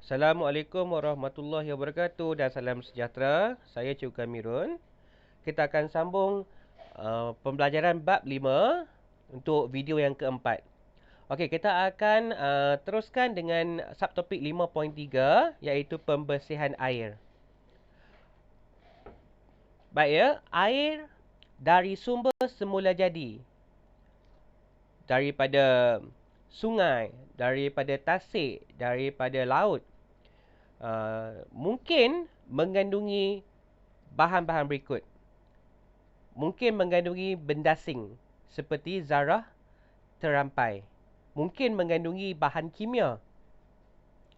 Assalamualaikum warahmatullahi wabarakatuh dan salam sejahtera. Saya Cikgu Kamirun. Kita akan sambung pembelajaran bab 5 untuk video yang keempat. Okey, kita akan teruskan dengan subtopik 5.3 iaitu pembersihan air. Baik ya, air dari sumber semula jadi. Daripada sungai, daripada tasik, daripada laut. Mungkin mengandungi bahan-bahan berikut. Mungkin mengandungi benda asing seperti zarah terampai. Mungkin mengandungi bahan kimia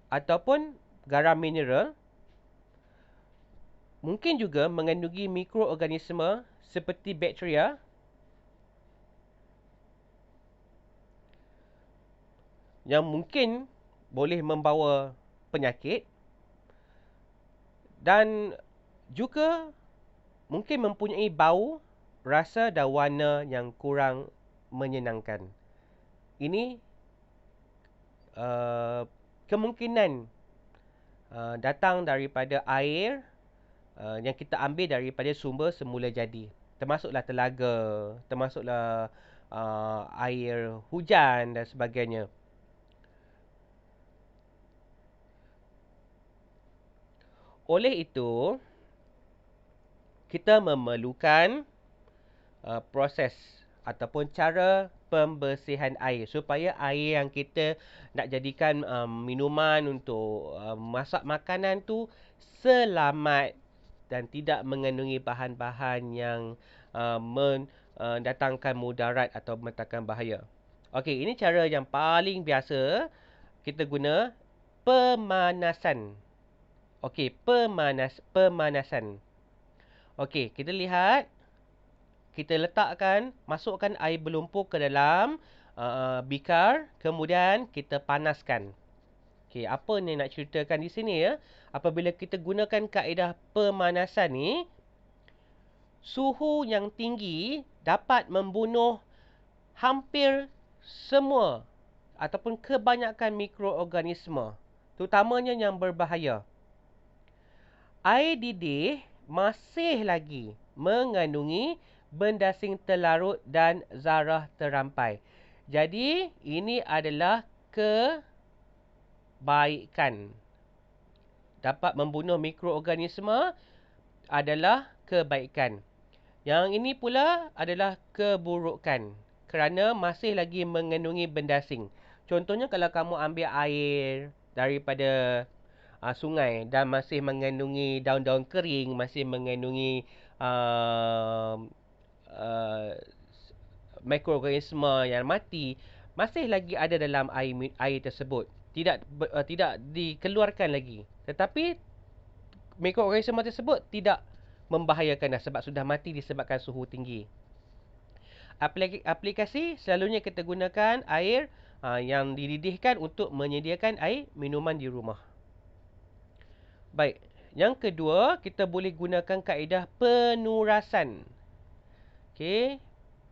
ataupun garam mineral. Mungkin juga mengandungi mikroorganisme seperti bakteria. Yang mungkin boleh membawa penyakit. Dan juga mungkin mempunyai bau, rasa dan warna yang kurang menyenangkan. Ini kemungkinan datang daripada air yang kita ambil daripada sumber semula jadi. Termasuklah telaga, termasuklah air hujan dan sebagainya. Oleh itu, kita memerlukan proses ataupun cara pembersihan air supaya air yang kita nak jadikan minuman untuk masak makanan tu selamat dan tidak mengandungi bahan-bahan yang mendatangkan mudarat atau mendatangkan bahaya. Okey, ini cara yang paling biasa kita guna pemanasan. Okey, pemanasan. Okey, kita lihat. Kita letakkan, masukkan air berlumpur ke dalam bikar, kemudian kita panaskan. Okey, apa ni nak ceritakan di sini ya? Apabila kita gunakan kaedah pemanasan ni, suhu yang tinggi dapat membunuh hampir semua ataupun kebanyakan mikroorganisme, terutamanya yang berbahaya. Air didih masih lagi mengandungi benda asing terlarut dan zarah terampai. Jadi, ini adalah kebaikan. Dapat membunuh mikroorganisme adalah kebaikan. Yang ini pula adalah keburukan kerana masih lagi mengandungi benda asing. Contohnya kalau kamu ambil air daripada sungai dan masih mengandungi daun-daun kering, masih mengandungi mikroorganisme yang mati, masih lagi ada dalam air tersebut. Tidak dikeluarkan lagi. Tetapi mikroorganisme tersebut tidak membahayakan dah sebab sudah mati disebabkan suhu tinggi. Aplikasi selalunya kita gunakan air yang dididihkan untuk menyediakan air minuman di rumah. Baik, yang kedua kita boleh gunakan kaedah penurasan. Okey,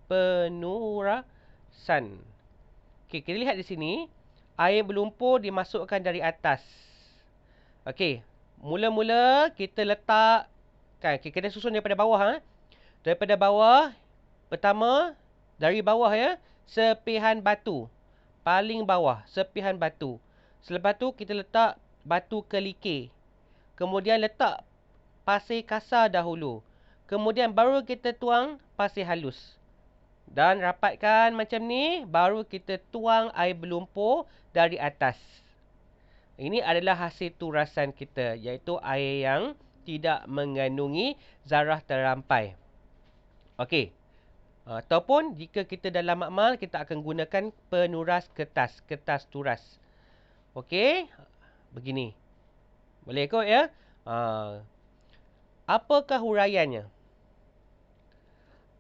penurasan. Okey, kita lihat di sini air berlumpur dimasukkan dari atas. Okey, mula-mula kita letakkan, kita susun daripada bawah Daripada bawah, pertama dari bawah ya, sepihan batu. Paling bawah, sepihan batu. Selepas tu kita letak batu kelikir. Kemudian letak pasir kasar dahulu. Kemudian baru kita tuang pasir halus. Dan rapatkan macam ni, baru kita tuang air berlumpur dari atas. Ini adalah hasil turasan kita, iaitu air yang tidak mengandungi zarah terampai. Okey. Ataupun jika kita dalam makmal, kita akan gunakan penuras kertas. Kertas turas. Okey. Begini. Boleh ikut ya? Apakah huraiannya?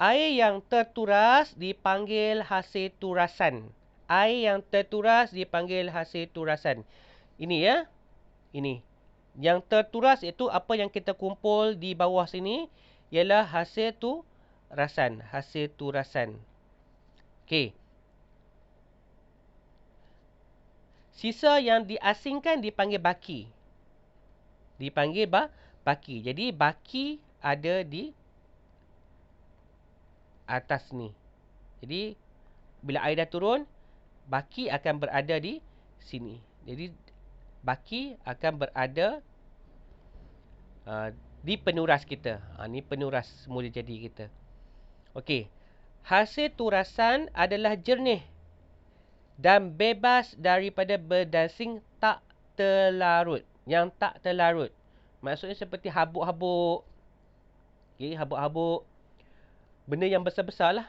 Air yang terturas dipanggil hasil turasan. Air yang terturas dipanggil hasil turasan. Ini ya. Ini. Yang terturas itu apa yang kita kumpul di bawah sini ialah hasil turasan. Hasil turasan. Okey. Sisa yang diasingkan dipanggil baki. Dipanggil baki. Jadi baki ada di atas ni. Jadi bila air dah turun, baki akan berada di sini. Jadi baki akan berada di penuras kita. Ni penuras mula jadi kita. Okey. Hasil turasan adalah jernih dan bebas daripada berdasing tak terlarut. Yang tak terlarut. Maksudnya seperti habuk-habuk. Okey, habuk-habuk. Benda yang besar-besar lah.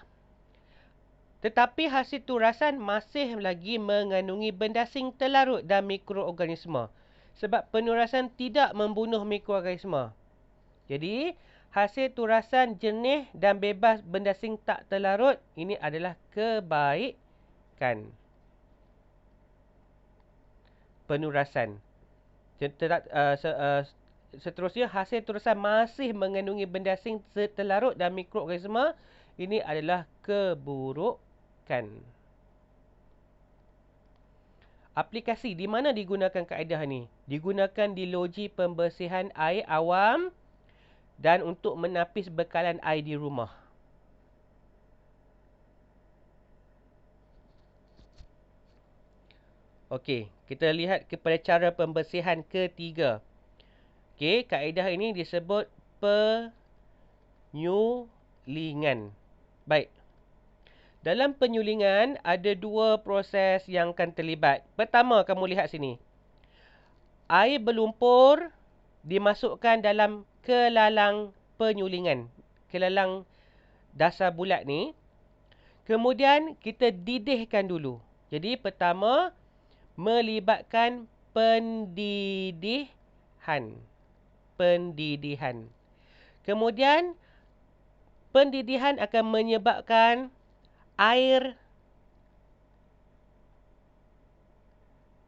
Tetapi hasil turasan masih lagi mengandungi bendasing terlarut dan mikroorganisma. Sebab penurasan tidak membunuh mikroorganisma. Jadi, hasil turasan jernih dan bebas bendasing tak terlarut, ini adalah kebaikan penurasan. Seterusnya, hasil turasan masih mengandungi bendasing terlarut dan mikroorganisma, ini adalah keburukan. Aplikasi di mana digunakan kaedah ni? Digunakan di loji pembersihan air awam dan untuk menapis bekalan air di rumah. Okey, kita lihat kepada cara pembersihan ketiga. Okey, kaedah ini disebut penyulingan. Baik. Dalam penyulingan, ada dua proses yang akan terlibat. Pertama, kamu lihat sini. Air berlumpur dimasukkan dalam kelalang penyulingan. Kelalang dasar bulat ni. Kemudian, kita didihkan dulu. Jadi, pertama, melibatkan pendidihan. Pendidihan. Kemudian, pendidihan akan menyebabkan air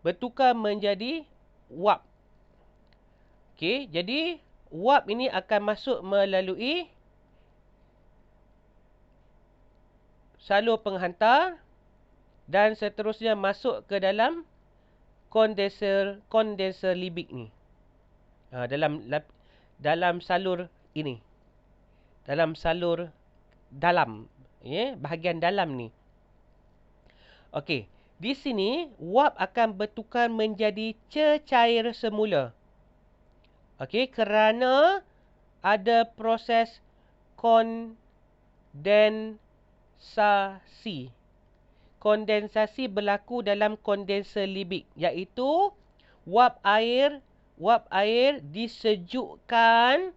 bertukar menjadi wap. Okey, jadi wap ini akan masuk melalui salur penghantar dan seterusnya masuk ke dalam kondenser libik ni. Dalam salur ini. Dalam salur dalam. Bahagian dalam ni. Okey. Di sini, wap akan bertukar menjadi cecair semula. Okey. Kerana ada proses kondensasi. Kondensasi berlaku dalam kondenser libik. Iaitu, wap air disejukkan.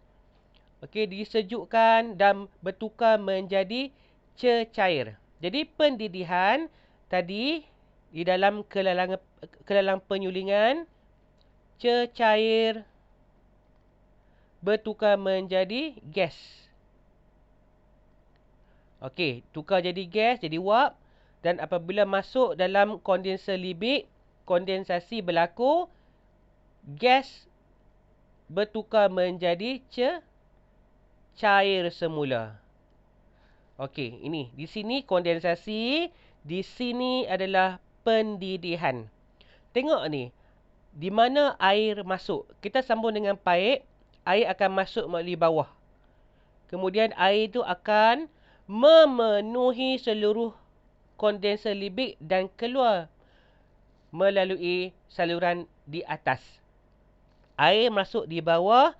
Okey, disejukkan dan bertukar menjadi cecair. Jadi pendidihan tadi di dalam kelalang penyulingan, cecair bertukar menjadi gas. Okey, tukar jadi gas, jadi wap. Dan apabila masuk dalam kondenser libik, kondensasi berlaku, gas bertukar menjadi cair semula. Okey, ini. Di sini kondensasi. Di sini adalah pendidihan. Tengok ni. Di mana air masuk. Kita sambung dengan paip. Air akan masuk melalui bawah. Kemudian air itu akan memenuhi seluruh kondenser libik dan keluar melalui saluran di atas. Air masuk di bawah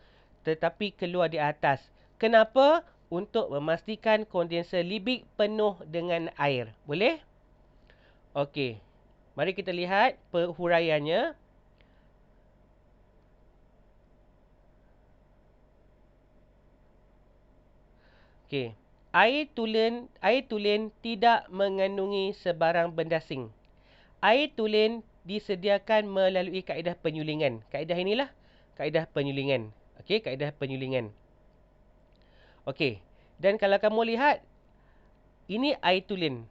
tetapi keluar di atas. Kenapa? Untuk memastikan kondenser libik penuh dengan air. Boleh? Okey. Mari kita lihat perhuraiannya. Okey. Air tulen tidak mengandungi sebarang bendasing. Air tulen disediakan melalui kaedah penyulingan. Kaedah inilah kaedah penyulingan. Okey, kaedah penyulingan. Okey. Dan kalau kamu lihat, ini air tulen.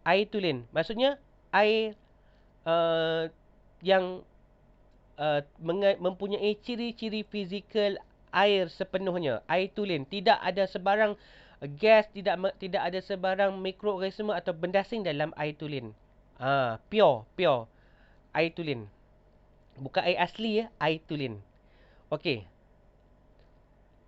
Air tulen. Maksudnya, air yang mempunyai ciri-ciri fizikal air sepenuhnya. Air tulen. Tidak ada sebarang gas, tidak ada sebarang mikroorganisma atau bendasing dalam air tulen. Pure. air tulen. Bukan air asli ya, air tulen. Okey.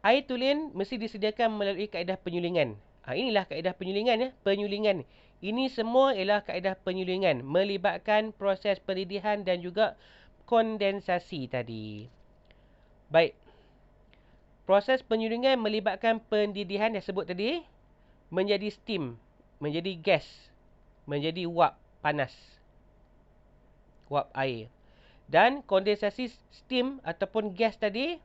Air tulen mesti disediakan melalui kaedah penyulingan. Inilah kaedah penyulingan ya, penyulingan. Ini semua ialah kaedah penyulingan melibatkan proses pendidihan dan juga kondensasi tadi. Baik. Proses penyulingan melibatkan pendidihan yang sebut tadi menjadi steam, menjadi gas, menjadi wap panas. Wap air. Dan kondensasi steam ataupun gas tadi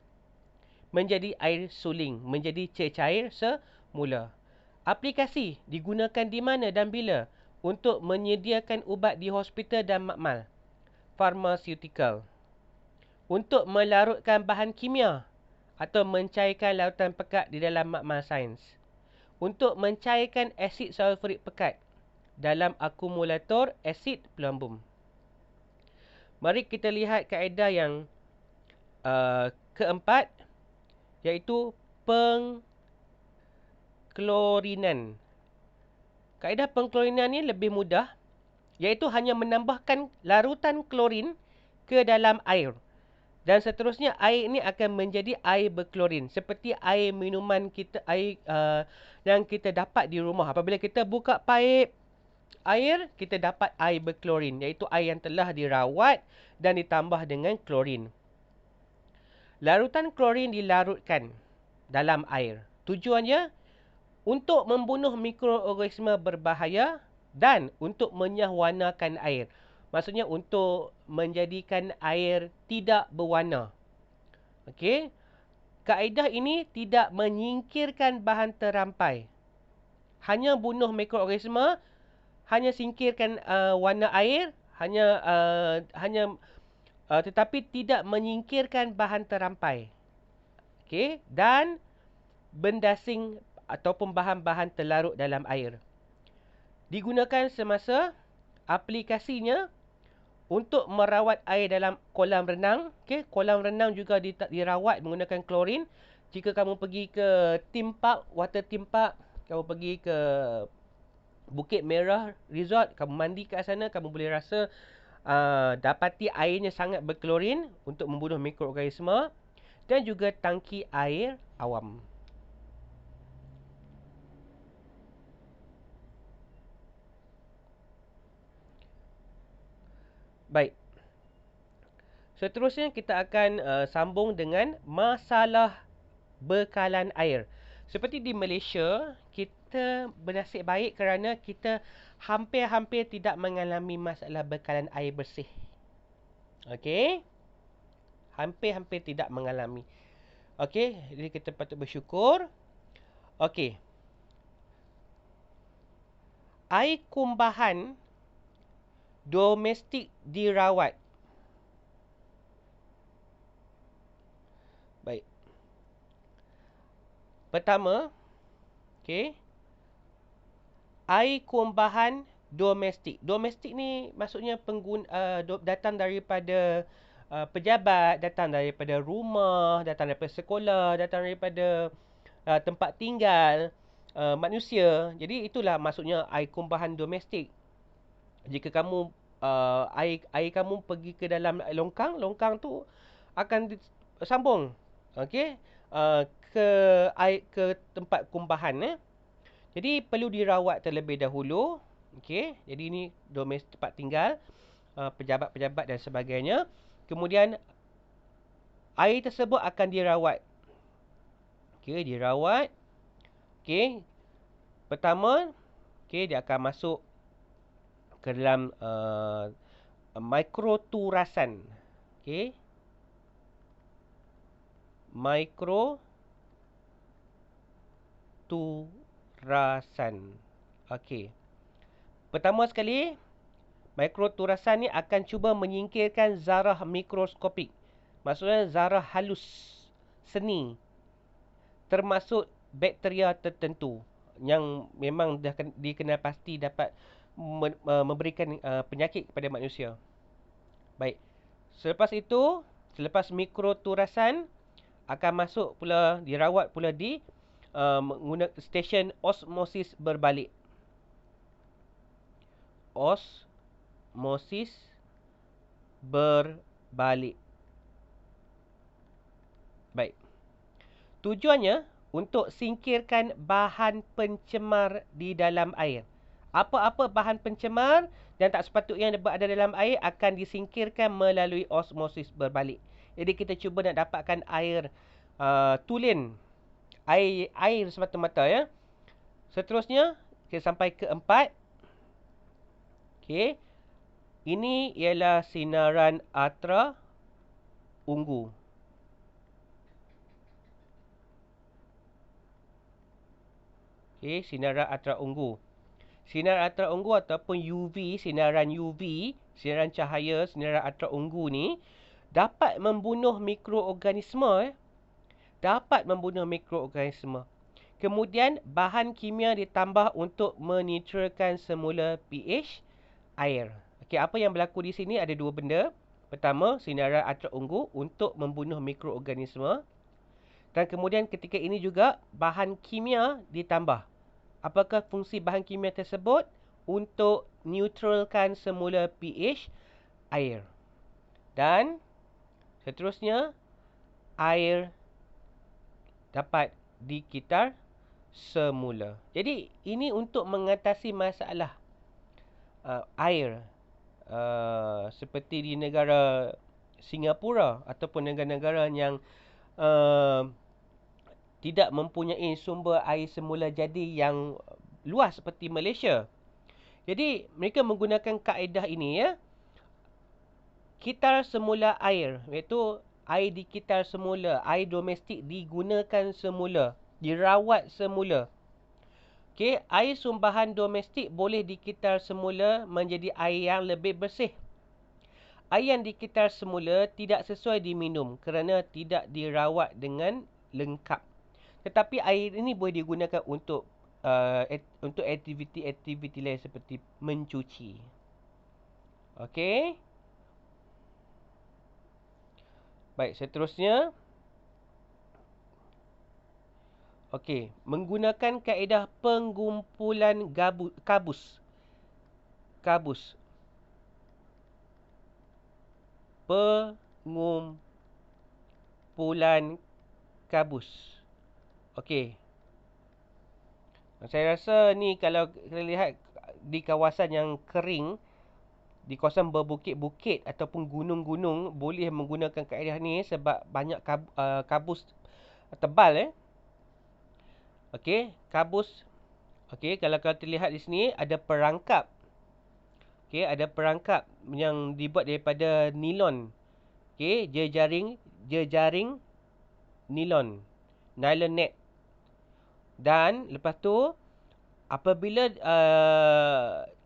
menjadi air suling, menjadi cecair semula. Aplikasi digunakan di mana dan bila untuk menyediakan ubat di hospital dan makmal. Pharmaceutical. Untuk melarutkan bahan kimia atau mencairkan larutan pekat di dalam makmal sains. Untuk mencairkan asid sulfurik pekat dalam akumulator asid pelumbum. Mari kita lihat kaedah yang keempat, iaitu pengklorinan. Kaedah pengklorinan ni lebih mudah, iaitu hanya menambahkan larutan klorin ke dalam air. Dan seterusnya air ini akan menjadi air berklorin. Seperti air minuman kita, air yang kita dapat di rumah. Apabila kita buka paip air, kita dapat air berklorin. Iaitu air yang telah dirawat dan ditambah dengan klorin. Larutan klorin dilarutkan dalam air. Tujuannya untuk membunuh mikroorganisma berbahaya dan untuk menyahwanakan air. Maksudnya untuk menjadikan air tidak berwarna. Okey. Kaedah ini tidak menyingkirkan bahan terampai. Hanya bunuh mikroorganisma, hanya singkirkan warna air, tetapi tidak menyingkirkan bahan terampai. Okey, dan bendasing ataupun bahan-bahan terlarut dalam air. Digunakan semasa aplikasinya untuk merawat air dalam kolam renang. Okey, kolam renang juga dirawat menggunakan klorin. Jika kamu pergi ke theme park, water theme park, kamu pergi ke Bukit Merah Resort, kamu mandi kat sana, kamu boleh rasa dapati airnya sangat berklorin untuk membunuh mikroorganisma, dan juga tangki air awam. Baik. Seterusnya kita akan sambung dengan masalah bekalan air. Seperti di Malaysia, kita bernasib baik kerana kita hampir-hampir tidak mengalami masalah bekalan air bersih. Okey? Hampir-hampir tidak mengalami. Okey, jadi kita patut bersyukur. Okey. Air kumbahan domestik dirawat. Baik. Pertama, okey. Air kumbahan domestik. Domestik ni maksudnya datang daripada pejabat, datang daripada rumah, datang daripada sekolah, datang daripada tempat tinggal manusia. Jadi itulah maksudnya air kumbahan domestik. Jika kamu air kamu pergi ke dalam longkang, longkang tu akan sambung, okey, ke tempat kumbahan. Jadi perlu dirawat terlebih dahulu, okey. Jadi ini domestik, tempat tinggal, pejabat-pejabat dan sebagainya. Kemudian air tersebut akan dirawat. Okey, dirawat. Okey. Pertama, okey, dia akan masuk ke dalam mikroturasan. Okey. Mikroturasan. Okey. Pertama sekali, mikroturasan ni akan cuba menyingkirkan zarah mikroskopik. Maksudnya zarah halus, seni, termasuk bakteria tertentu yang memang dah dikenal pasti dapat memberikan penyakit kepada manusia. Baik. Selepas itu, selepas mikroturasan, akan masuk pula, dirawat pula di menggunakan stesen osmosis berbalik. Osmosis berbalik. Baik. Tujuannya untuk singkirkan bahan pencemar di dalam air. Apa-apa bahan pencemar dan tak sepatutnya berada dalam air akan disingkirkan melalui osmosis berbalik. Jadi kita cuba nak dapatkan air tulen. Air semata-mata ya. Seterusnya, kita sampai ke 4. Okey. Ini ialah sinaran ultra ungu. Okey, sinaran ultra ungu. Sinar ultra ungu ataupun UV, sinaran UV, sinaran cahaya, sinaran ultra ungu ni dapat membunuh mikroorganisme. Dapat membunuh mikroorganisme. Kemudian, bahan kimia ditambah untuk menetralkan semula pH air. Okey, apa yang berlaku di sini ada dua benda. Pertama, sinaran ultra ungu untuk membunuh mikroorganisme. Dan kemudian ketika ini juga, bahan kimia ditambah. Apakah fungsi bahan kimia tersebut? Untuk neutralkan semula pH air. Dan seterusnya, air dapat dikitar semula. Jadi, ini untuk mengatasi masalah air. Seperti di negara Singapura ataupun negara-negara yang tidak mempunyai sumber air semula jadi yang luas seperti Malaysia. Jadi, mereka menggunakan kaedah ini ya. Kitar semula air, iaitu air dikitar semula, air domestik digunakan semula, dirawat semula. Okey, air sumbahan domestik boleh dikitar semula menjadi air yang lebih bersih. Air yang dikitar semula tidak sesuai diminum kerana tidak dirawat dengan lengkap. Tetapi air ini boleh digunakan untuk aktiviti-aktiviti lain seperti mencuci. Okey. Baik, seterusnya. Okey, menggunakan kaedah pengumpulan kabus. Pengumpulan kabus. Okey. Saya rasa ni kalau kita lihat di kawasan yang kering, di kawasan berbukit-bukit ataupun gunung-gunung, boleh menggunakan kaedah ni sebab banyak kabus tebal Okey, kabus. Okey, kalau terlihat di sini ada perangkap. Okey, ada perangkap yang dibuat daripada nilon. Okey, jejaring nilon net. Dan lepas tu apabila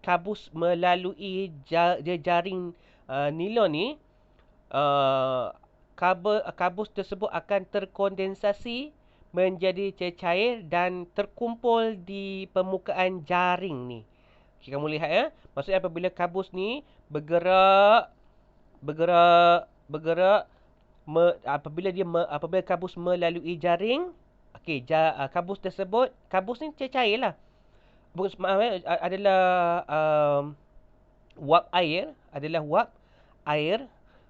kabus melalui jejaring nilon ni, kabus tersebut akan terkondensasi menjadi cecair dan terkumpul di permukaan jaring ni. Okay, kamu lihat ya. Maksudnya apabila kabus ni bergerak, apabila kabus melalui jaring, okey, kabus tersebut, kabus ni cecair lah. Adalah wap air,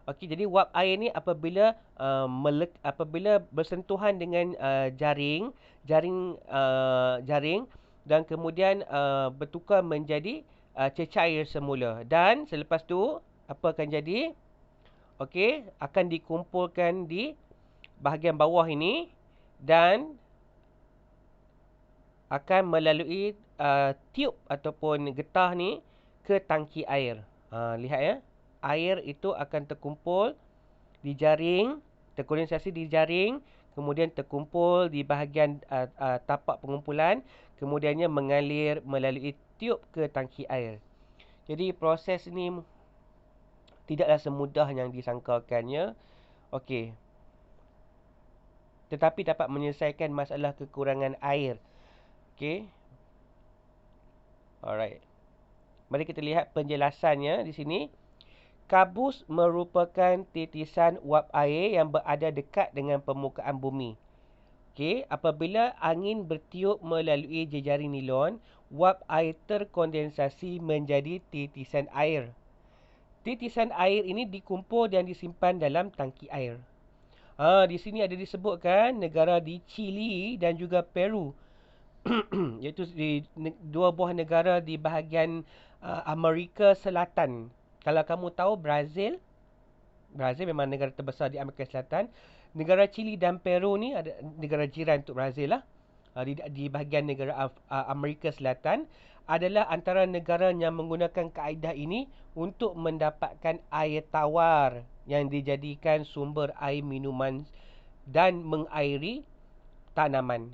Okey, jadi wap air ni apabila bersentuhan dengan jaring dan kemudian bertukar menjadi cecair semula. Dan selepas tu apa akan jadi? Okey, akan dikumpulkan di bahagian bawah ini dan akan melalui tiub ataupun getah ni ke tangki air. Lihat ya. Air itu akan terkumpul di jaring, terkondensasi di jaring, kemudian terkumpul di bahagian tapak pengumpulan, kemudiannya mengalir melalui tiub ke tangki air. Jadi proses ini tidaklah semudah yang disangkakannya. Okey. Tetapi dapat menyelesaikan masalah kekurangan air. Okey. Alright. Mari kita lihat penjelasannya di sini. Kabus merupakan titisan wap air yang berada dekat dengan permukaan bumi. Okey, apabila angin bertiup melalui jejaring nilon, wap air terkondensasi menjadi titisan air. Titisan air ini dikumpul dan disimpan dalam tangki air. Di sini ada disebutkan negara di Chile dan juga Peru. Iaitu dua buah negara di bahagian Amerika Selatan. Kalau kamu tahu Brazil memang negara terbesar di Amerika Selatan. Negara Chile dan Peru ni ada negara jiran untuk Brazil lah. Di bahagian negara Amerika Selatan adalah antara negara yang menggunakan kaedah ini untuk mendapatkan air tawar yang dijadikan sumber air minuman dan mengairi tanaman.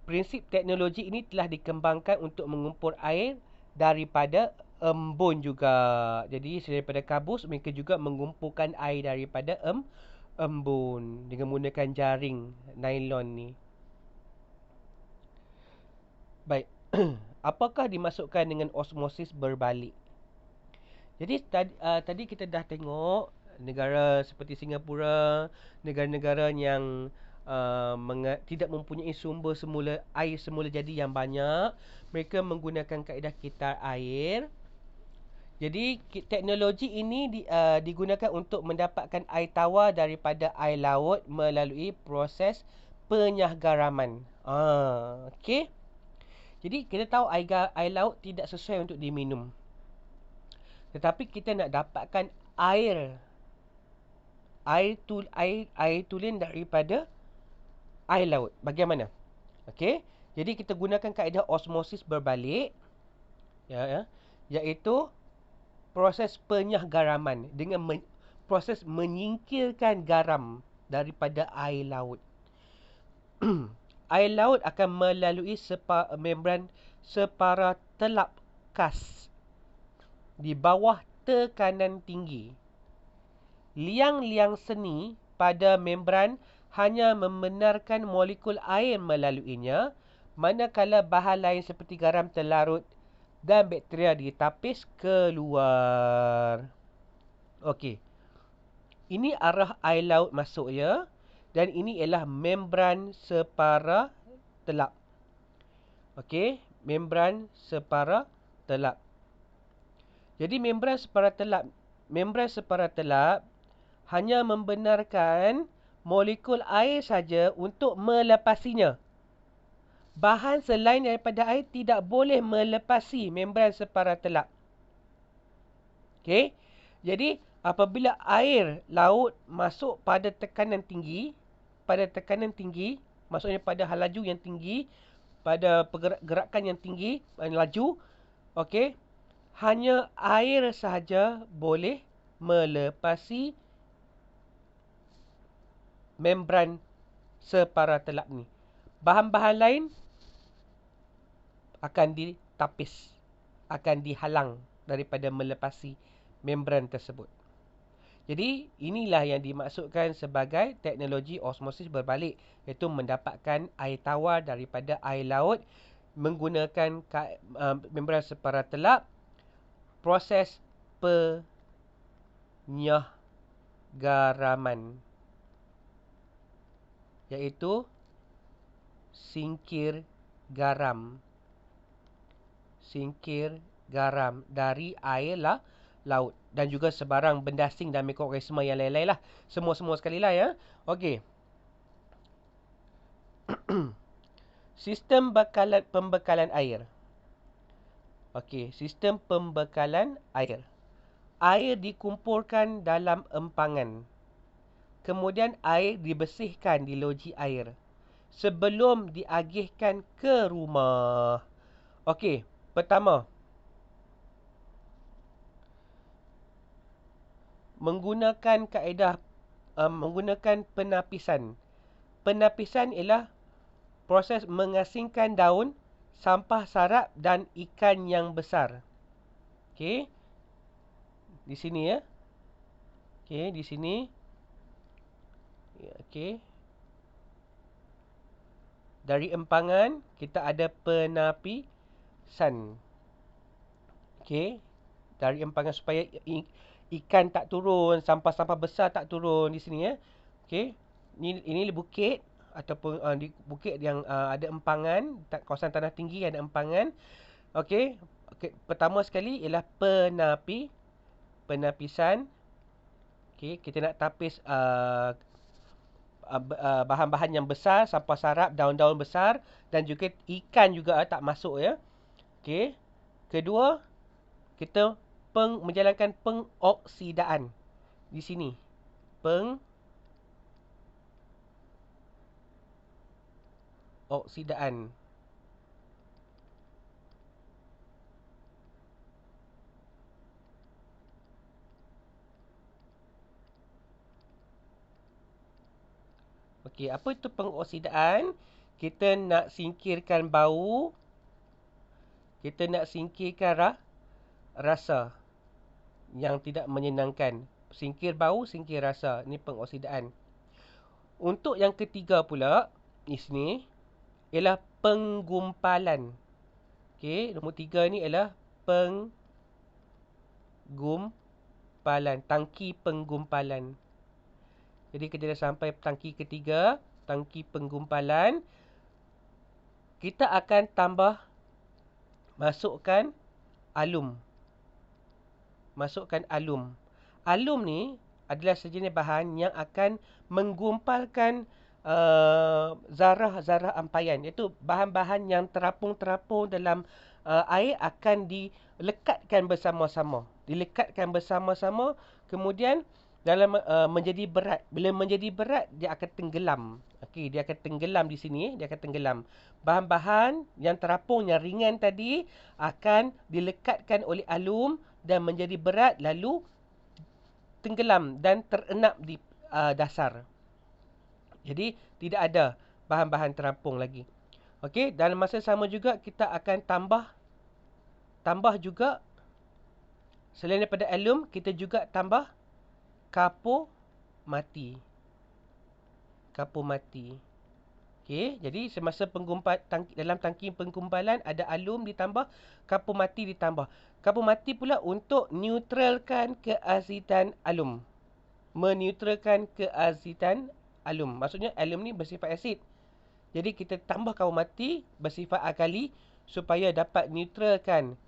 Prinsip teknologi ini telah dikembangkan untuk mengumpul air daripada embun juga. Jadi daripada kabus mereka juga mengumpulkan air daripada embun dengan menggunakan jaring nylon ni. Baik. Apakah dimasukkan dengan osmosis berbalik? Jadi tadi kita dah tengok negara seperti Singapura, negara-negara yang tidak mempunyai sumber air semula jadi yang banyak, mereka menggunakan kaedah kitar air. Jadi teknologi ini digunakan untuk mendapatkan air tawar daripada air laut melalui proses penyagharaman. Okey. Jadi kita tahu air laut tidak sesuai untuk diminum. Tetapi kita nak dapatkan air tulen daripada air laut. Bagaimana? Okey. Jadi kita gunakan kaedah osmosis berbalik, iaitu proses penyagharaman dengan proses menyingkirkan garam daripada air laut. Air laut akan melalui membran separa telap kas di bawah tekanan tinggi. Liang-liang seni pada membran hanya membenarkan molekul air melaluinya, manakala bahan lain seperti garam terlarut dan bakteria ditapis keluar. Okey. Ini arah air laut masuk ya. Dan ini ialah membran separa telap. Okey, membran separa telap. Jadi membran separa telap hanya membenarkan molekul air saja untuk melepasinya. Bahan selain daripada air tidak boleh melepasi membran separa telap. Okey. Jadi apabila air laut masuk pada tekanan tinggi, maksudnya pada laju yang tinggi, pada gerakan yang tinggi, laju, okey, hanya air sahaja boleh melepasi membran separa telap ni. Bahan-bahan lain akan ditapis, akan dihalang daripada melepasi membran tersebut. Jadi inilah yang dimaksudkan sebagai teknologi osmosis berbalik, iaitu mendapatkan air tawar daripada air laut menggunakan membran separa telap, proses penyagharaman, iaitu singkir garam dari air laut dan juga sebarang benda asing dan mikroorganisma yang lain-lain lah. Semua sekali lah ya. Okey. Sistem pembekalan air. Okey, sistem pembekalan air. Air dikumpulkan dalam empangan. Kemudian air dibersihkan di loji air sebelum diagihkan ke rumah. Okey, pertama, menggunakan penapisan. Penapisan ialah proses mengasingkan daun, sampah sarap dan ikan yang besar. Okey. Di sini ya. Okey, di sini. Okey. Dari empangan kita ada penapisan. Okey. Dari empangan supaya ikan tak turun, sampah-sampah besar tak turun di sini ya. Okey. Ini bukit ataupun di bukit yang ada empangan, kawasan tanah tinggi ada empangan. Okey. Pertama sekali ialah penapisan. Okey, kita nak tapis bahan-bahan yang besar, sampah sarap, daun-daun besar dan juga ikan juga tak masuk ya. Okey. Kedua, kita menjalankan pengoksidaan di sini. Pengoksidaan. Okey, apa itu pengoksidaan? Kita nak singkirkan bau, kita nak singkirkan rasa yang tidak menyenangkan. Singkir bau, singkir rasa. Ini pengoksidaan. Untuk yang ketiga pula, di sini ialah penggumpalan. Okey, nombor 3 ni ialah penggumpalan, tangki penggumpalan. Jadi kita dah sampai tangki ketiga, tangki penggumpalan. Kita akan masukkan alum. Masukkan alum. Alum ni adalah sejenis bahan yang akan menggumpalkan zarah-zarah ampaian. Iaitu bahan-bahan yang terapung-terapung dalam air akan dilekatkan bersama-sama. Dilekatkan bersama-sama, kemudian dalam menjadi berat. Bila menjadi berat, dia akan tenggelam. Okey, dia akan tenggelam di sini, dia akan tenggelam. Bahan-bahan yang terapung yang ringan tadi akan dilekatkan oleh alum dan menjadi berat, lalu tenggelam dan terenap di dasar. Jadi tidak ada bahan-bahan terapung lagi. Okey, dalam masa sama juga kita akan tambah juga, selain daripada alum, kita juga tambah kapur mati. Kapur mati. Okey, jadi semasa dalam tangki penggumpalan ada alum ditambah, kapur mati ditambah. Kapur mati pula untuk neutralkan keazidan alum. Meneutralkan keazidan alum. Maksudnya alum ni bersifat asid. Jadi kita tambah kapur mati bersifat alkali supaya dapat neutralkan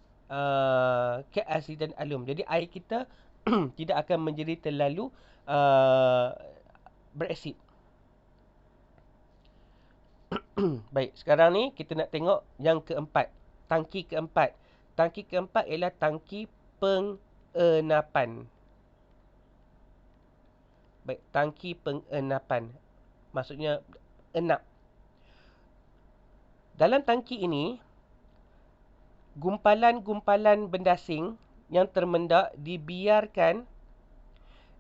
keazidan alum. Jadi air kita tidak akan menjadi terlalu berasid. Baik, sekarang ni kita nak tengok yang keempat. Tangki keempat. Tangki keempat ialah tangki pengenapan. Baik, tangki pengenapan. Maksudnya enap. Dalam tangki ini, gumpalan-gumpalan benda asing yang termendak dibiarkan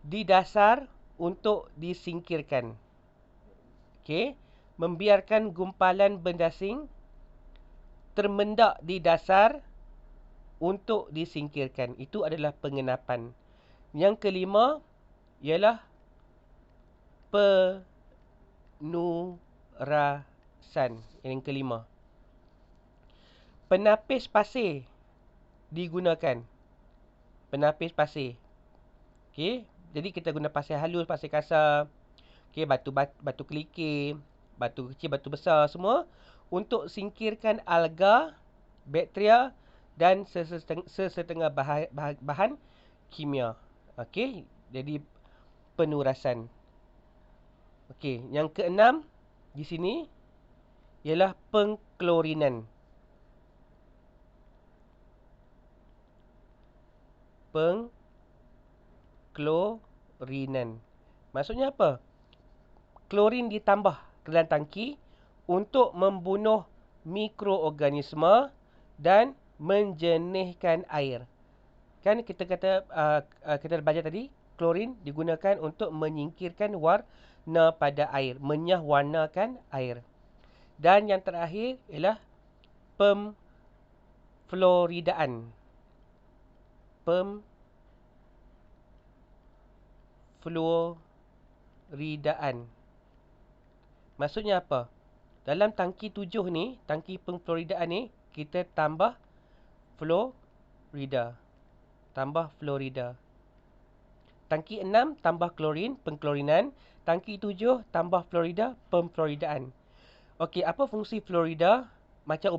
di dasar untuk disingkirkan. Okey, membiarkan gumpalan benda asing termendak di dasar untuk disingkirkan. Itu adalah pengenapan. Yang kelima ialah penurasan. Yang kelima, penapis pasir digunakan. Penapis pasir. Okey, jadi kita guna pasir halus, pasir kasar. Okey, batu kelikir, batu kecil, batu besar semua untuk singkirkan alga, bakteria dan sesetengah bahan kimia. Okey, jadi penurasan. Okey, yang keenam di sini ialah pengklorinan. Pengklorinan. Maksudnya apa? Klorin ditambah ke dalam tangki untuk membunuh mikroorganisma dan menjernihkan air. Kan kita kata kita baca tadi, klorin digunakan untuk menyingkirkan warna pada air, menyah warnakan air. Dan yang terakhir ialah pemfluoridaan. Pemfluoridaan. Maksudnya apa? Dalam tangki 7 ni, tangki pemfluoridaan ni, kita tambah fluorida. Tambah fluorida. Tangki 6 tambah klorin, pengklorinan. Tangki 7 tambah fluorida, pemfluoridaan. Okey, apa fungsi fluorida? Macam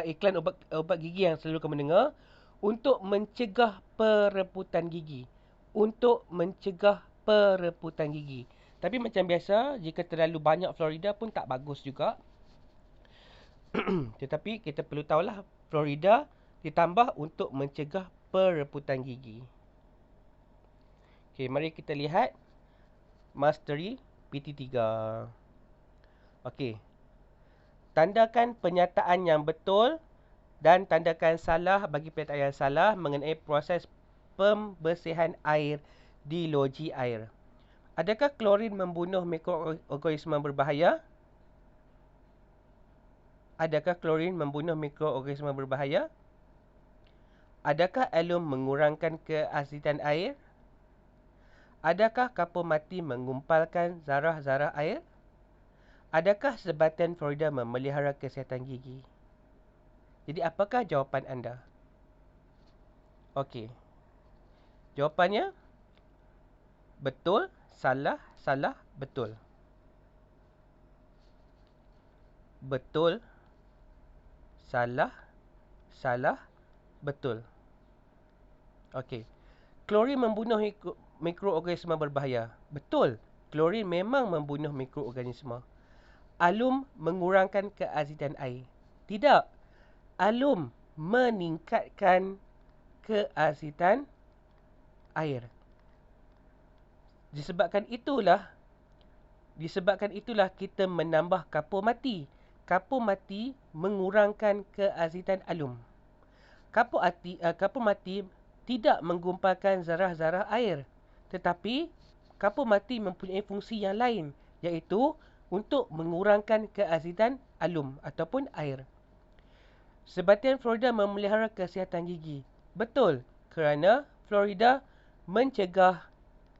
iklan ubat gigi yang selalu kamu dengar. untuk mencegah perebutan gigi. Untuk mencegah perebutan gigi. Tapi macam biasa, jika terlalu banyak Florida pun tak bagus juga. Tetapi kita perlu tahulah Florida ditambah untuk mencegah perebutan gigi. Okey, mari kita lihat Mastery PT3. Okey. Tandakan pernyataan yang betul dan tandakan salah bagi pernyataan yang salah mengenai proses pembersihan air di loji air. Adakah klorin membunuh mikroorganisma berbahaya? Adakah klorin membunuh mikroorganisma berbahaya? Adakah alum mengurangkan keasidan air? Adakah kapur mati mengumpalkan zarah-zarah air? Adakah sebatan Florida memelihara kesihatan gigi? Jadi apakah jawapan anda? Okey. Jawapannya betul, salah, salah, betul. Betul, salah, salah, betul. Okey. Klorin membunuh mikroorganisma berbahaya. Betul. Klorin memang membunuh mikroorganisma. Alum mengurangkan keasidan air. Tidak. Alum meningkatkan keasidan air. Disebabkan itulah kita menambah kapur mati. Kapur mati mengurangkan keasidan alum. Kapur mati tidak menggumpalkan zarah-zarah air. Tetapi kapur mati mempunyai fungsi yang lain, iaitu untuk mengurangkan keasidan alum ataupun air. Sebatian Florida memelihara kesihatan gigi. Betul, kerana Florida mencegah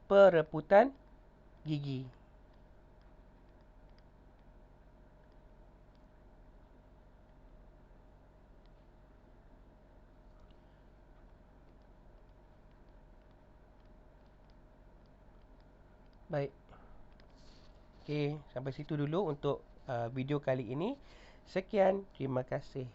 perebutan gigi. Baik. Okey, sampai situ dulu untuk video kali ini. Sekian, terima kasih.